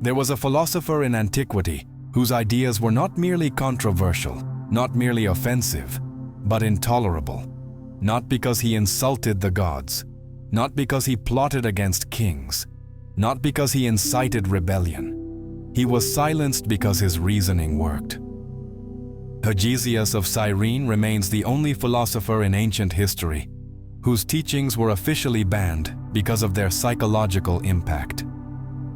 There was a philosopher in antiquity whose ideas were not merely controversial, not merely offensive, but intolerable. Not because he insulted the gods, not because he plotted against kings, not because he incited rebellion. He was silenced because his reasoning worked. Hegesias of Cyrene remains the only philosopher in ancient history whose teachings were officially banned because of their psychological impact.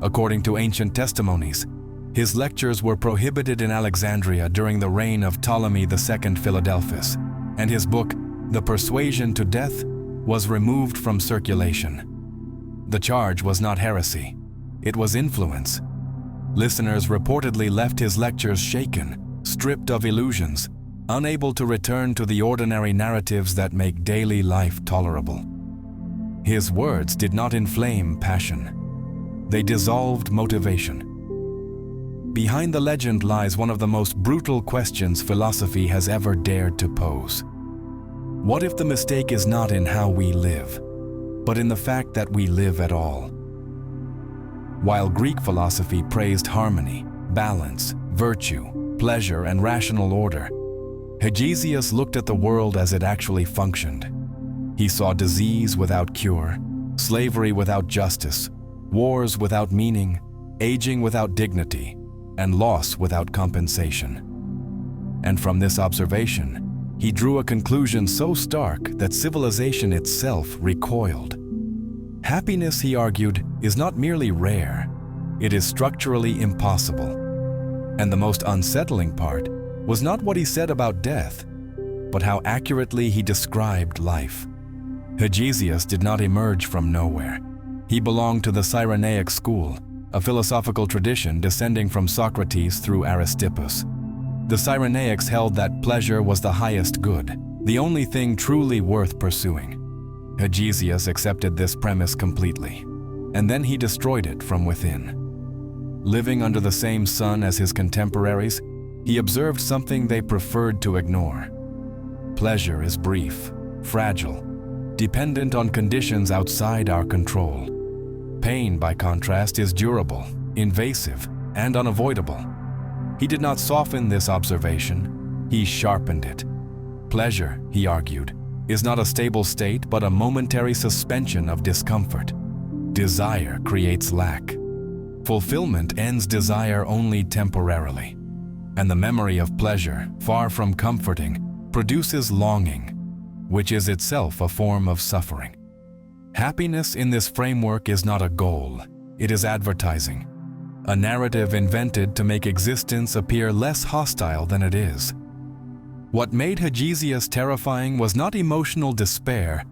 According to ancient testimonies, his lectures were prohibited in Alexandria during the reign of Ptolemy II Philadelphus, and his book, The Persuasion to Death, was removed from circulation. The charge was not heresy, it was influence. Listeners reportedly left his lectures shaken, stripped of illusions, unable to return to the ordinary narratives that make daily life tolerable. His words did not inflame passion. They dissolved motivation. Behind the legend lies one of the most brutal questions philosophy has ever dared to pose. What if the mistake is not in how we live, but in the fact that we live at all? While Greek philosophy praised harmony, balance, virtue, pleasure, and rational order, Hegesias looked at the world as it actually functioned. He saw disease without cure, slavery without justice, wars without meaning, aging without dignity, and loss without compensation. And from this observation, he drew a conclusion so stark that civilization itself recoiled. Happiness, he argued, is not merely rare, it is structurally impossible. And the most unsettling part was not what he said about death, but how accurately he described life. Hegesias did not emerge from nowhere. He belonged to the Cyrenaic school, a philosophical tradition descending from Socrates through Aristippus. The Cyrenaics held that pleasure was the highest good, the only thing truly worth pursuing. Hegesias accepted this premise completely, and then he destroyed it from within. Living under the same sun as his contemporaries, he observed something they preferred to ignore. Pleasure is brief, fragile, dependent on conditions outside our control. Pain, by contrast, is durable, invasive, and unavoidable. He did not soften this observation, he sharpened it. Pleasure, he argued, is not a stable state but a momentary suspension of discomfort. Desire creates lack. Fulfillment ends desire only temporarily. And the memory of pleasure, far from comforting, produces longing, which is itself a form of suffering. Happiness in this framework is not a goal, it is advertising, a narrative invented to make existence appear less hostile than it is. What made Hegesias terrifying was not emotional despair,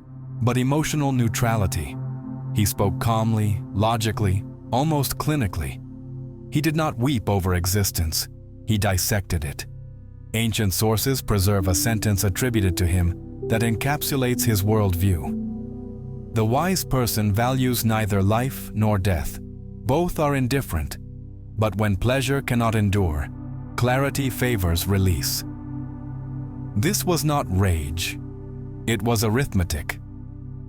but emotional neutrality. He spoke calmly, logically, almost clinically. He did not weep over existence. He dissected it. Ancient sources preserve a sentence attributed to him that encapsulates his worldview. The wise person values neither life nor death. Both are indifferent. But when pleasure cannot endure, clarity favors release. This was not rage. It was arithmetic.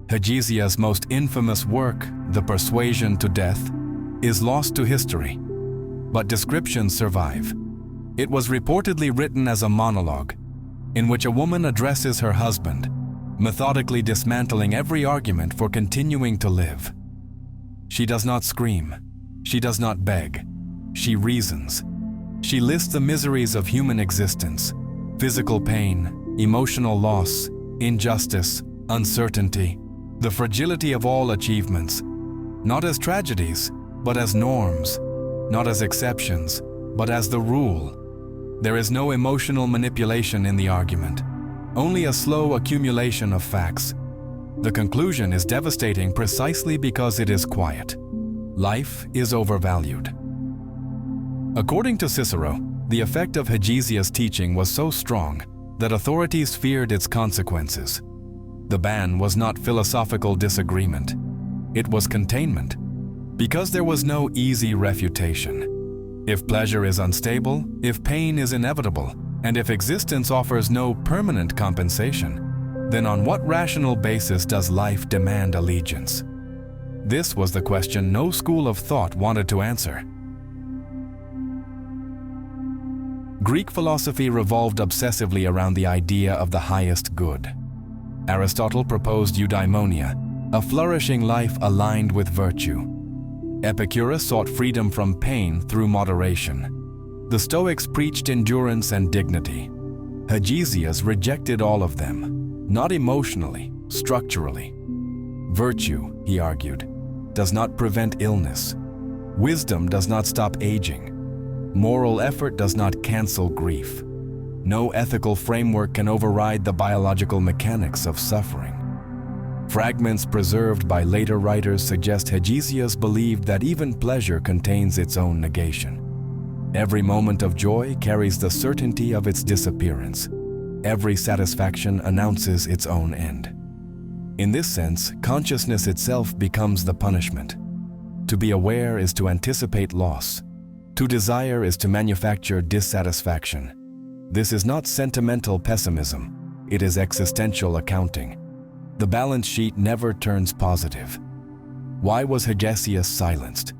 Hegesias' most infamous work, The Persuasion to Death, is lost to history. But descriptions survive. It was reportedly written as a monologue, in which a woman addresses her husband, methodically dismantling every argument for continuing to live. She does not scream. She does not beg. She reasons. She lists the miseries of human existence, physical pain, emotional loss, injustice, uncertainty, the fragility of all achievements, not as tragedies, but as norms, not as exceptions, but as the rule. There is no emotional manipulation in the argument, only a slow accumulation of facts. The conclusion is devastating precisely because it is quiet. Life is overvalued. According to Cicero, the effect of Hegesias' teaching was so strong that authorities feared its consequences. The ban was not philosophical disagreement. It was containment, because there was no easy refutation. If pleasure is unstable, if pain is inevitable, and if existence offers no permanent compensation, then on what rational basis does life demand allegiance? This was the question no school of thought wanted to answer. Greek philosophy revolved obsessively around the idea of the highest good. Aristotle proposed eudaimonia, a flourishing life aligned with virtue. Epicurus sought freedom from pain through moderation. The Stoics preached endurance and dignity. Hegesias rejected all of them, not emotionally, structurally. Virtue, he argued, does not prevent illness. Wisdom does not stop aging. Moral effort does not cancel grief. No ethical framework can override the biological mechanics of suffering. Fragments preserved by later writers suggest Hegesias believed that even pleasure contains its own negation. Every moment of joy carries the certainty of its disappearance. Every satisfaction announces its own end. In this sense, consciousness itself becomes the punishment. To be aware is to anticipate loss. To desire is to manufacture dissatisfaction. This is not sentimental pessimism, it is existential accounting. The balance sheet never turns positive. Why was Hegesias silenced?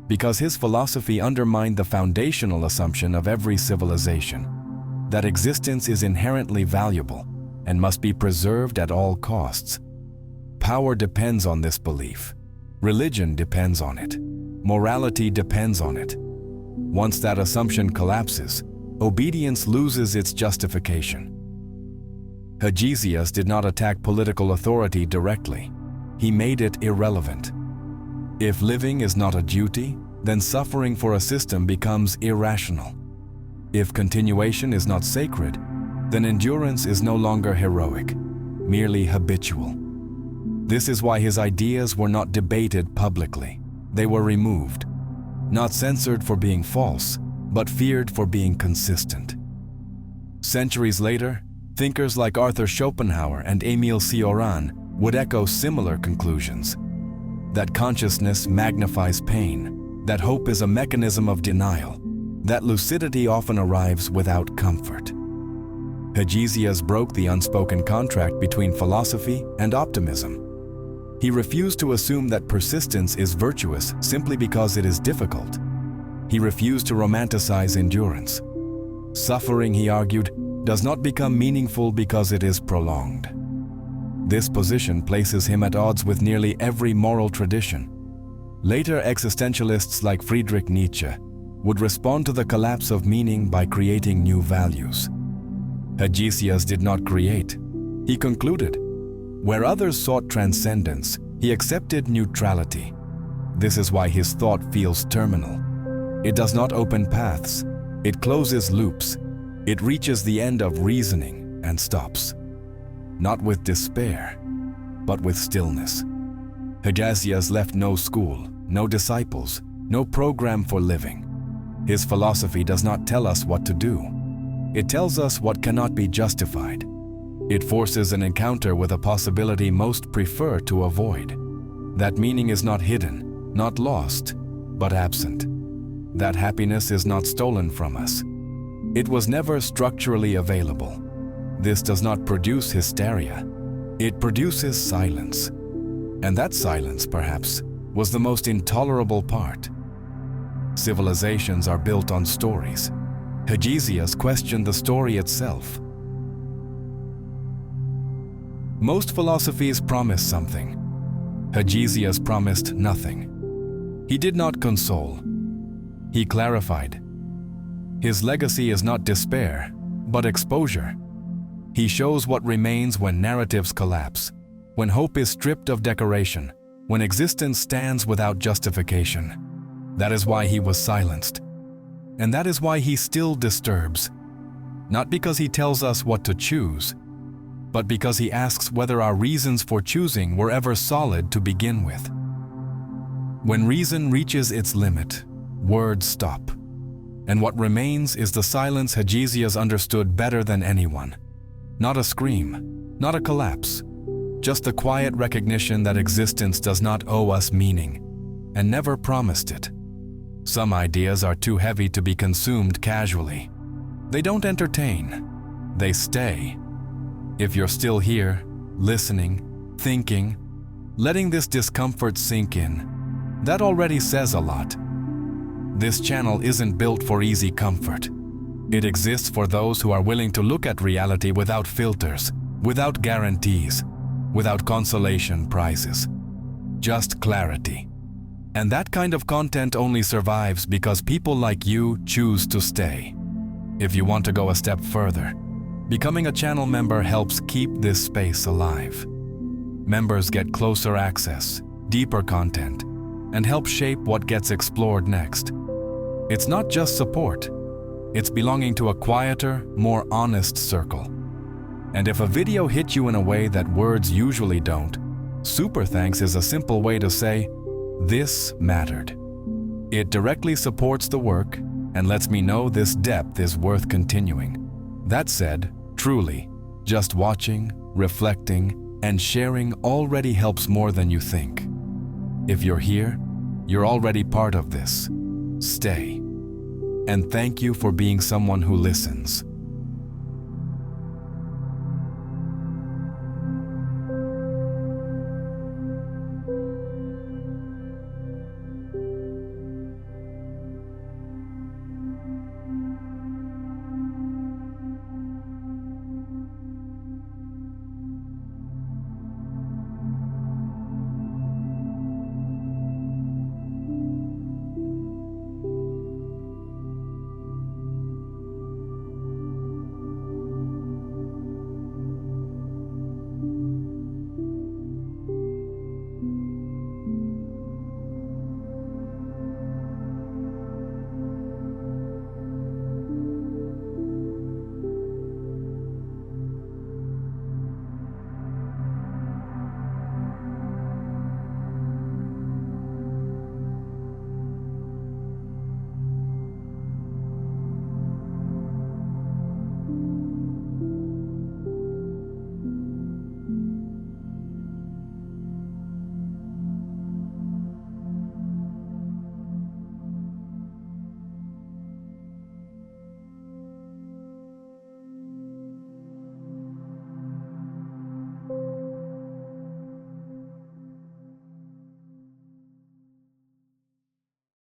Because his philosophy undermined the foundational assumption of every civilization, that existence is inherently valuable and must be preserved at all costs. Power depends on this belief. Religion depends on it. Morality depends on it. Once that assumption collapses, obedience loses its justification. Hegesias did not attack political authority directly. He made it irrelevant. If living is not a duty, then suffering for a system becomes irrational. If continuation is not sacred, then endurance is no longer heroic, merely habitual. This is why his ideas were not debated publicly. They were removed, not censored for being false, but feared for being consistent. Centuries later, thinkers like Arthur Schopenhauer and Émile Cioran would echo similar conclusions. That consciousness magnifies pain, that hope is a mechanism of denial, that lucidity often arrives without comfort. Hegesias broke the unspoken contract between philosophy and optimism. He refused to assume that persistence is virtuous simply because it is difficult. He refused to romanticize endurance. Suffering, he argued, does not become meaningful because it is prolonged. This position places him at odds with nearly every moral tradition. Later existentialists like Friedrich Nietzsche would respond to the collapse of meaning by creating new values. Hegesias did not create, he concluded. Where others sought transcendence, he accepted neutrality. This is why his thought feels terminal. It does not open paths, it closes loops. It reaches the end of reasoning and stops. Not with despair, but with stillness. Hegesias left no school, no disciples, no program for living. His philosophy does not tell us what to do. It tells us what cannot be justified. It forces an encounter with a possibility most prefer to avoid. That meaning is not hidden, not lost, but absent. That happiness is not stolen from us. It was never structurally available. This does not produce hysteria. It produces silence. And that silence, perhaps, was the most intolerable part. Civilizations are built on stories. Hegesias questioned the story itself. Most philosophies promise something. Hegesias promised nothing. He did not console. He clarified. His legacy is not despair, but exposure. He shows what remains when narratives collapse, when hope is stripped of decoration, when existence stands without justification. That is why he was silenced. And that is why he still disturbs. Not because he tells us what to choose, but because he asks whether our reasons for choosing were ever solid to begin with. When reason reaches its limit, words stop. And what remains is the silence Hegesias understood better than anyone. Not a scream, not a collapse, just the quiet recognition that existence does not owe us meaning, and never promised it. Some ideas are too heavy to be consumed casually. They don't entertain, they stay. If you're still here, listening, thinking, letting this discomfort sink in, that already says a lot. This channel isn't built for easy comfort. It exists for those who are willing to look at reality without filters, without guarantees, without consolation prizes. Just clarity. And that kind of content only survives because people like you choose to stay. If you want to go a step further, becoming a channel member helps keep this space alive. Members get closer access, deeper content, and help shape what gets explored next. It's not just support, it's belonging to a quieter, more honest circle. And if a video hit you in a way that words usually don't, super thanks is a simple way to say, "This mattered." It directly supports the work and lets me know this depth is worth continuing. That said, truly, just watching, reflecting, and sharing already helps more than you think. If you're here, you're already part of this. Stay. And thank you for being someone who listens.